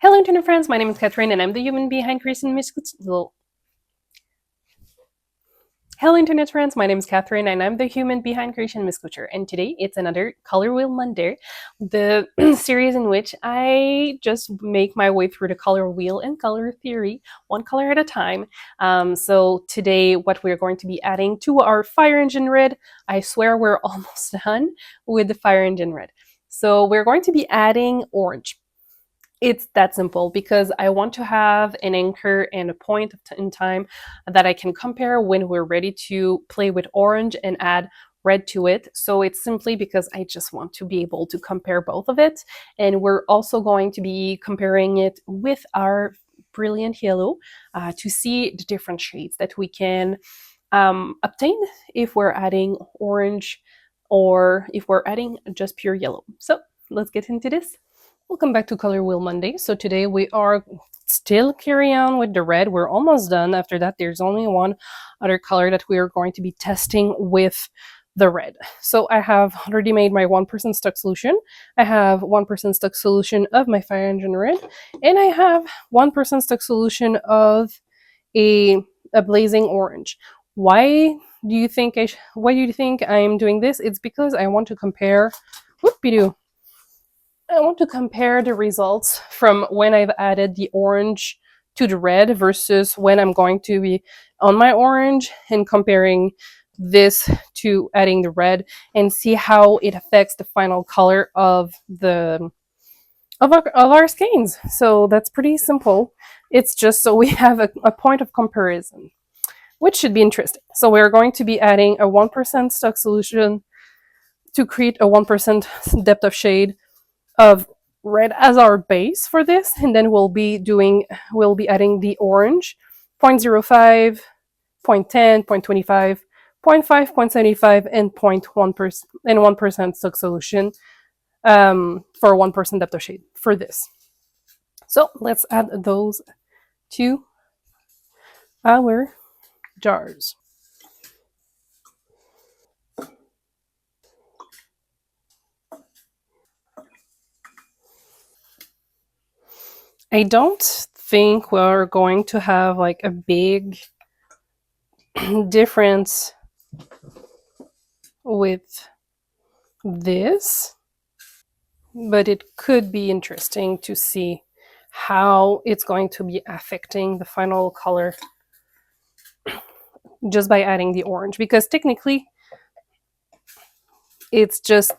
Hello, internet friends. My name is Catherine, and I'm the human behind creation mystical. Hello, internet friends. My name is Catherine, and I'm the human behind creation Miss Culture. And today it's another Color Wheel Monday, the series in which I just make my way through the color wheel and color theory, one color at a time. So today, what we're going to be adding to our fire engine red. I swear we're almost done with the fire engine red. So we're going to be adding orange. It's that simple because I want to have an anchor and a point in time that I can compare when we're ready to play with orange and add red to it. So it's simply because I just want to be able to compare both of it. And we're also going to be comparing it with our brilliant yellow to see the different shades that we can obtain if we're adding orange or if we're adding just pure yellow. So let's get into this. Welcome back to Color Wheel Monday. So today we are still carrying on with the red. We're almost done. After that, there's only one other color that we are going to be testing with the red. So I have already made my 1% stock solution. I have 1% stock solution of my fire engine red, and I have 1% stock solution of a, a blazing orange. Why do you think why do you think I'm doing this? It's because I want to compare. Whoop-de-doo. I want to compare the results from when I've added the orange to the red versus when I'm going to be on my orange and comparing this to adding the red and see how it affects the final color of our skeins. So that's pretty simple. It's just so we have a point of comparison, which should be interesting. So we're going to be adding a 1% stock solution to create a 1% depth of shade of red as our base for this, and then we'll be adding the orange 0.05, 0.10, 0.25, 0.5, 0.75, and 0.1% and 1% stock solution for 1% depth of shade for this. So let's add those to our jars. I don't think we're going to have like a big difference with this, but it could be interesting to see how it's going to be affecting the final color just by adding the orange, because it's just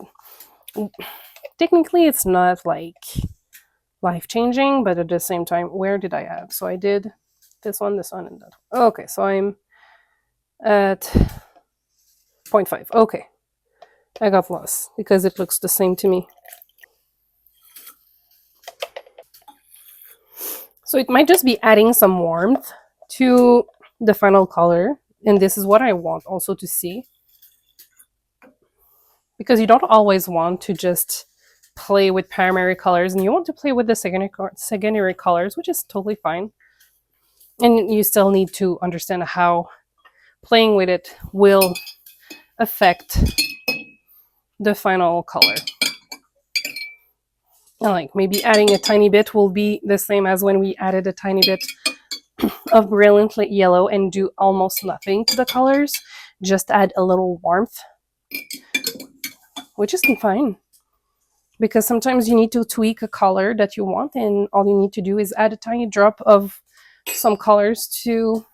technically it's not like life changing, but at the same time, where did I add? So I did this one, and that one. Okay, so I'm at 0.5. Okay, I got lost because it looks the same to me. So it might just be adding some warmth to the final color, and this is what I want also to see, because you don't always want to just play with primary colors, and you want to play with the secondary colors, which is totally fine. And you still need to understand how playing with it will affect the final color. And like maybe adding a tiny bit will be the same as when we added a tiny bit of brilliant yellow and do almost nothing to the colors, just add a little warmth, which is fine. Because sometimes you need to tweak a color that you want, and all you need to do is add a tiny drop of some colors to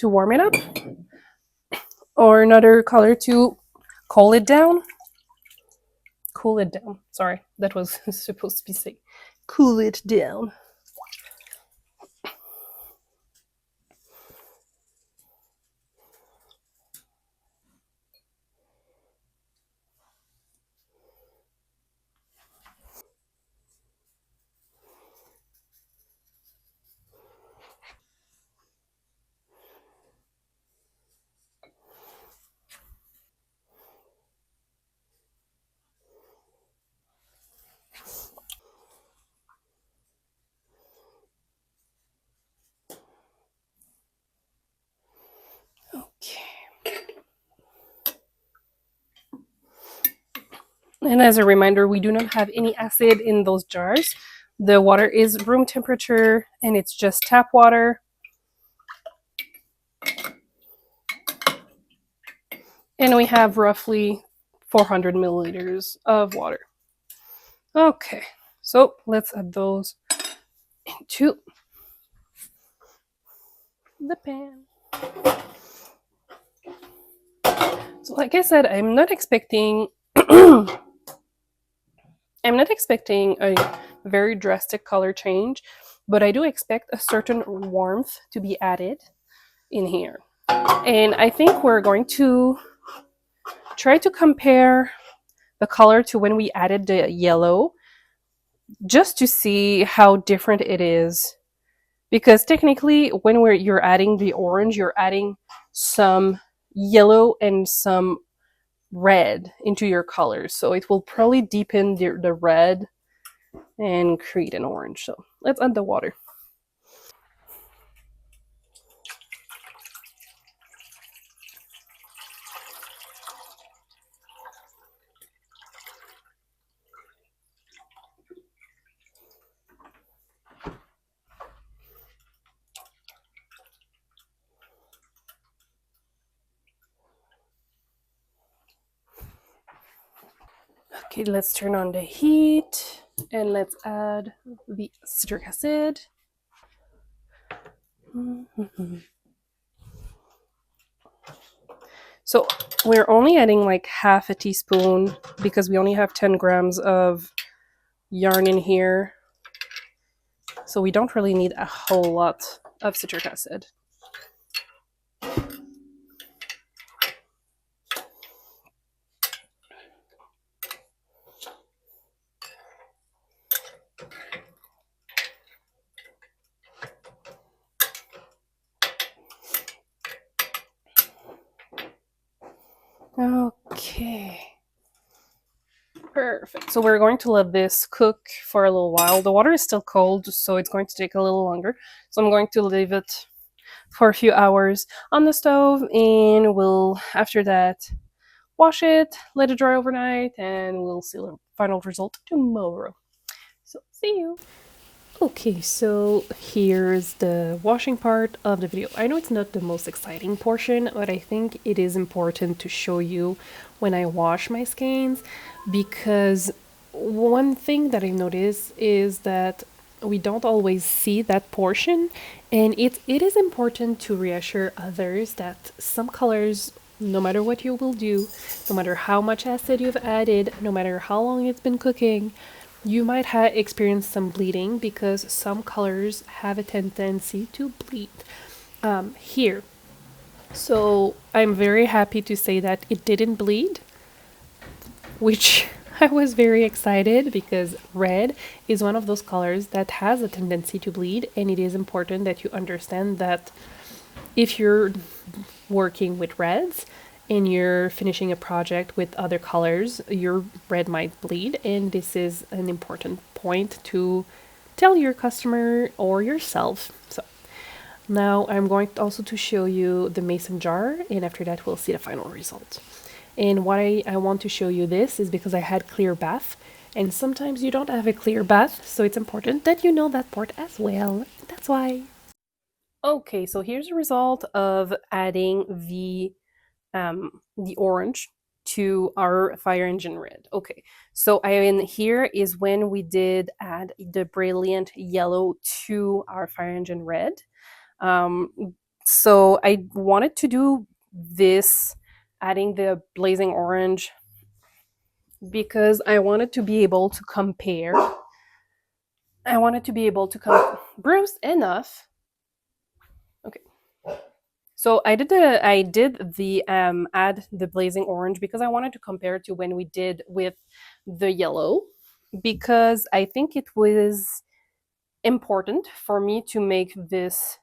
warm it up, or another color to cool it down. Cool it down. Sorry, that was supposed to be say cool it down. And as a reminder, we do not have any acid in those jars. The water is room temperature and it's just tap water. And we have roughly 400 milliliters of water. Okay, so let's add those into the pan. So like I said, I'm not expecting a very drastic color change, but I do expect a certain warmth to be added in here. And I think we're going to try to compare the color to when we added the yellow, just to see how different it is. Because technically, when you're adding the orange, you're adding some yellow and some red into your colors. So it will probably deepen the red and create an orange. So let's add the water. Okay, let's turn on the heat and let's add the citric acid. So we're only adding like half a teaspoon because we only have 10 grams of yarn in here. So we don't really need a whole lot of citric acid. Okay. Perfect. So we're going to let this cook for a little while. The water is still cold, so it's going to take a little longer. So I'm going to leave it for a few hours on the stove, and we'll, after that, wash it, let it dry overnight, and we'll see the final result tomorrow. So see you. Okay, so here's the washing part of the video. I know it's not the most exciting portion, but I think it is important to show you when I wash my skeins, because one thing that I noticed is that we don't always see that portion, and it is important to reassure others that some colors, no matter what you will do, no matter how much acid you've added, no matter how long it's been cooking, you might have experienced some bleeding because some colors have a tendency to bleed here. So I'm very happy to say that it didn't bleed, which I was very excited because red is one of those colors that has a tendency to bleed, and it is important that you understand that if you're working with reds and you're finishing a project with other colors, your red might bleed, and this is an important point to tell your customer or yourself. So now I'm going also to show you the mason jar, and after that we'll see the final result. And why I want to show you this is because I had clear bath, and sometimes you don't have a clear bath, so it's important that you know that part as well. That's why. Okay, so here's the result of adding the orange to our fire engine red. Okay, so in here is when we did add the brilliant yellow to our fire engine red. So I wanted to do this, adding the blazing orange, because I wanted to be able to compare. I wanted to be able to bruised enough. Okay. So I did the add the blazing orange because I wanted to compare to when we did with the yellow, because I think it was important for me to make this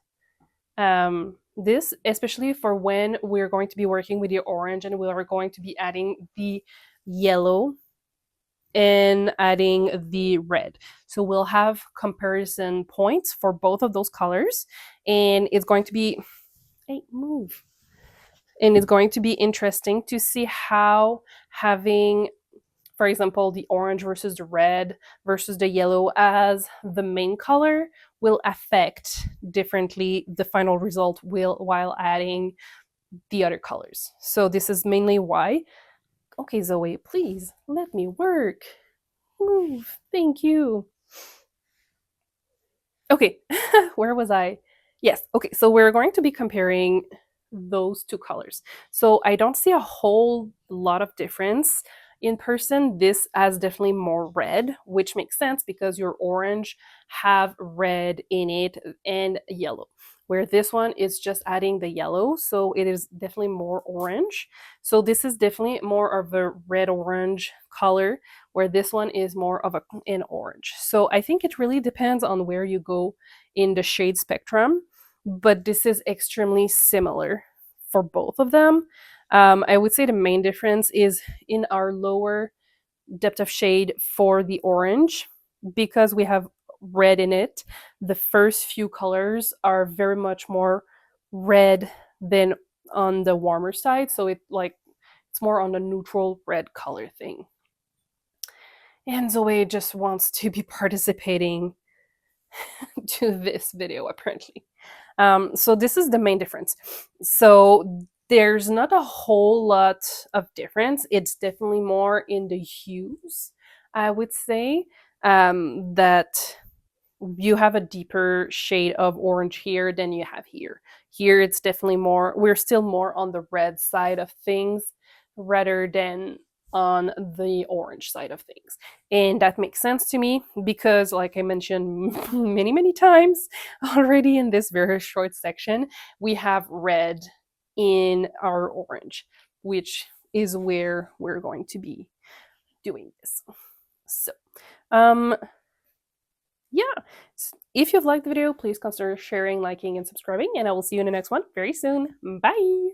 especially for when we're going to be working with the orange and we are going to be adding the yellow and adding the red. So we'll have comparison points for both of those colors, and it's going to be, hey, move. And it's going to be interesting to see how having for example, the orange versus the red versus the yellow as the main color will affect differently the final result will while adding the other colors. So this is mainly why. Okay, Zoe, please let me work. Move. Thank you. Okay, where was I? Yes, okay, so we're going to be comparing those two colors. So I don't see a whole lot of difference in person. This has definitely more red, which makes sense because your orange have red in it and yellow. Where this one is just adding the yellow, so it is definitely more orange. So this is definitely more of a red orange color, where this one is more of an orange. So I think it really depends on where you go in the shade spectrum, but this is extremely similar for both of them. I would say the main difference is in our lower depth of shade for the orange, because we have red in it. The first few colors are very much more red than on the warmer side, so it's more on the neutral red color thing. And Zoe just wants to be participating to this video, apparently. So this is the main difference. So there's not a whole lot of difference. It's definitely more in the hues, I would say, that you have a deeper shade of orange here than you have here. Here it's definitely more, we're still more on the red side of things rather than on the orange side of things. And that makes sense to me because, like I mentioned many times already in this very short section, we have red in our orange, which is where we're going to be doing this. So, yeah. If you've liked the video, please consider sharing, liking, and subscribing, and I will see you in the next one very soon. Bye!